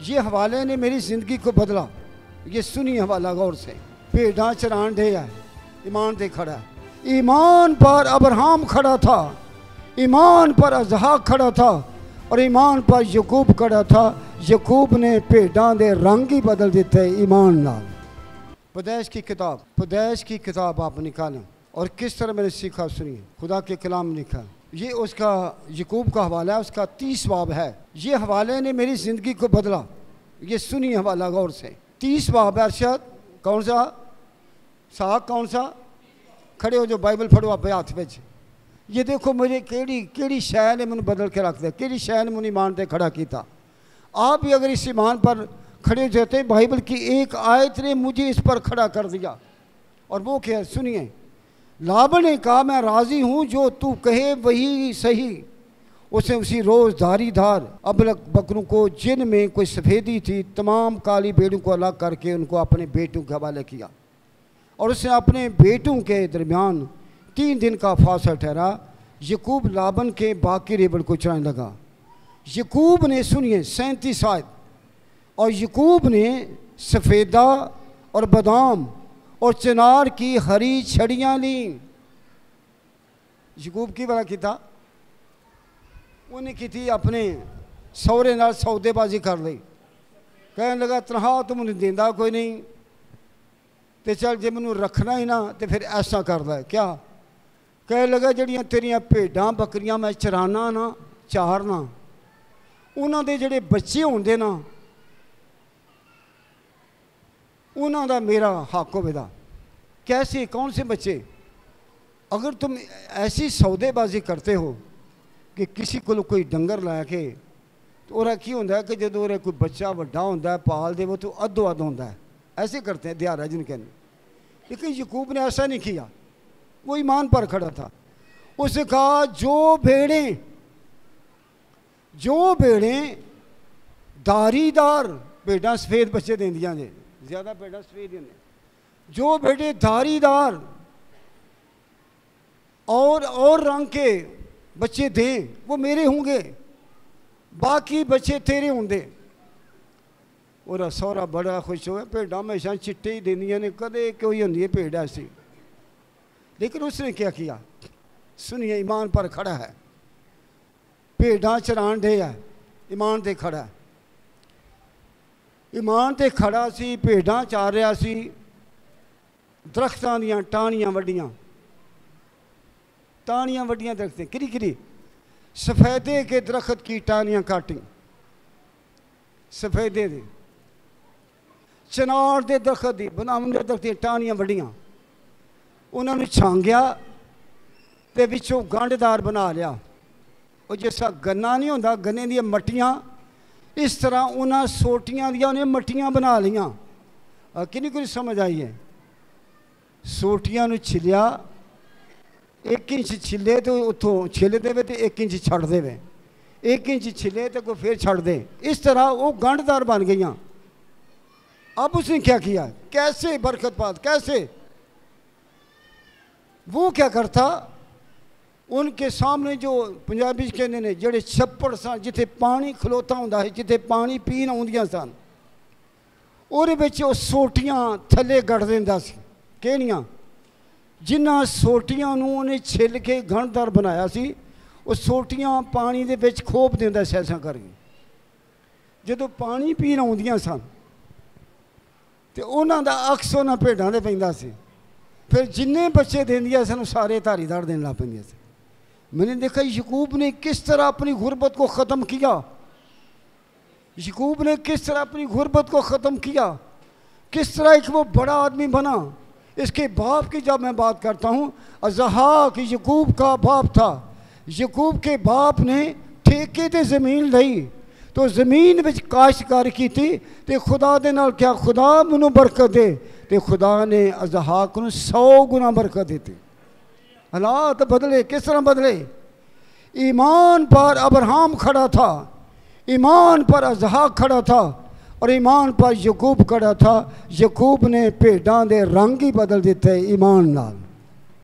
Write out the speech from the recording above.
ये हवाले ने मेरी ज़िंदगी को बदला। ये सुनी हवाला गौर से। भेड़ां चरान दे है, ईमान पे खड़ा है। ईमान पर अब्राहम खड़ा था, ईमान पर इसहाक खड़ा था और ईमान पर यकूब खड़ा था। यकूब ने भेड़ां दे रंग ही बदल दिते ईमान नाल। पैदाइश की किताब आप निकालें और किस तरह मैंने सीखा सुनिए। खुदा के कलाम लिखा, ये उसका यकूब का हवाला है, उसका 30 बाब है। ये हवाले ने मेरी ज़िंदगी को बदला। ये सुनी हवाला गौर से। 30 बाब है। अरशद कौन सा साहब, कौन सा? खड़े हो जो बाइबल पढ़ो आप हाथ में। ये देखो मुझे केड़ी शै ने मैंने बदल के रख दिया, केड़ी शै ने मैंने ईमान पर खड़ा किया। आप भी अगर इस ईमान पर खड़े हो जाते, बाइबल की एक आयत ने मुझे इस पर खड़ा कर दिया। और वो क्या है सुनिए। लाबन ने कहा मैं राज़ी हूँ, जो तू कहे वही सही। उसने उसी रोज़ धारीदार अबलक बकरों को, जिन में कोई सफ़ेदी थी, तमाम काली भेड़ों को अलग करके उनको अपने बेटों के हवाले किया। और उसने अपने बेटों के दरमियान 3 दिन का फासला ठहरा। यकूब लाबन के बाकी रेबड़ को चराने लगा। यकूब ने सुनिए 37 आयत, और यकूब ने सफ़ेदा और बादाम और चिनार की हरी छड़ियाँ ली। यकूब की बड़ा की था, उन्हें की थी अपने सौरे नाल सौदेबाजी कर ली। कहने लगा तनहा तो मुझे देंदा कोई नहीं, तो चल जे मैनू रखना ही ना तो फिर ऐसा कर लै। क्या कहने लगा जड़ियाँ तेरियां भेडां बकरियां मैं चराना ना चारना, उन्होंने जोड़े बच्चे होंगे ना उन्होंने मेरा हक होगा। कैसे, कौन से बच्चे? अगर तुम ऐसी सौदेबाजी करते हो कि किसी को कोई डंगर लैके तो वह की होंगे कि जो वह कोई बच्चा वड्डा होंदा है पाल दे वो तो अद्धो अध होंदा है। ऐसे करते हैं दिहाड़ा जिन कहने। लेकिन यकूब ने ऐसा नहीं किया, वो ईमान पर खड़ा था। उसने कहा जो भेड़ें धारीदार भेड़ां सफेद बच्चे देंदियां ने, ज़्यादा भेड़ां सफेद ही ने, जो भेड़े धारीदार और रंग के बच्चे दें वो मेरे होंगे, बाकी बच्चे तेरे होंगे। और सौरा बड़ा खुश होया। भेड़ां हमेशा चिट्टे ही देंदियां ने, कदे कोई होंदी है भेड़ ऐसी। लेकिन उसने क्या किया सुनिए, ईमान पर खड़ा है। भेड़ां चरान दे है, ईमान ते खड़ा है। ईमान ते खड़ा सी, भेड़ां चार रहा सी। दरख्तां दियां टाहनियां वड्डियां दरख्तें किरी सफ़ेदे के दरख्त की टाहनियां काटी, सफ़ेदे दे चिनार दे दरख्त दी बनावन दे दरख्त दी टाहनियां वड्डियां, उन्होंने छांगया ते विचों गंढदार बना लिया। और जिसा गन्ना नहीं होंदा, गन्ने दी मट्टियां, इस तरह उन्हें सोटियां दियां उन्हें मट्टियां बना लियां। किन्नी कुछ समझ आई है? सोटियां नूं छिलिया, 1 इंच छिले तो उतों छिल देवे तो 1 इंच छड़ देवे, 1 इंच छिले तो कोई फिर छड़ दे। इस तरह वो गंढदार बन गई। अब उसने क्या किया, कैसे बरकत पात, कैसे? वो क्या करता, उनके सामने जो पंजाबी कहते हैं जोड़े छप्पड़ सन, जिथे पानी खलोता होंदा है, जिथे पानी पीन आउंदियां सन, उहदे विच ओह सोटियां थल्ले गड़ दिंदा सी। किहड़ियां? जिन्हां सोटियां नूं उहने छिल के गंढदार बनाया सी, वो सोटियां पानी दे विच खोप दिंदा सी ऐसा करके। जदों पानी पीन आउंदियां सन तो उन्हां दा अक्स उन्हां भेड़ां दे पैंदा सी। फिर जिन्ने बच्चे देंदियां सन सारे धारीदार देने लग पैंदियां सी। मैंने देखा यकूब ने किस तरह अपनी गुर्बत को ख़त्म किया। यकूब ने किस तरह अपनी गुर्बत को ख़त्म किया, किस तरह एक वो बड़ा आदमी बना। इसके बाप की जब मैं बात करता हूँ, इसहाक यकूब का बाप था। यकूब के बाप ने ठेके ते ज़मीन लई तो ज़मीन में काश्तकारी की थी, तो खुदा दे नाल क्या खुदा मैनू बरकत दे, तो खुदा ने इसहाक नूं 100 गुना बरकत दी। हालात बदले, किस तरह बदले? ईमान पर अब्राहम खड़ा था, ईमान पर इसहाक खड़ा था और ईमान पर यकूब खड़ा था। यकूब ने भेड़ां दे रंग ही बदल दिते ईमान नाल।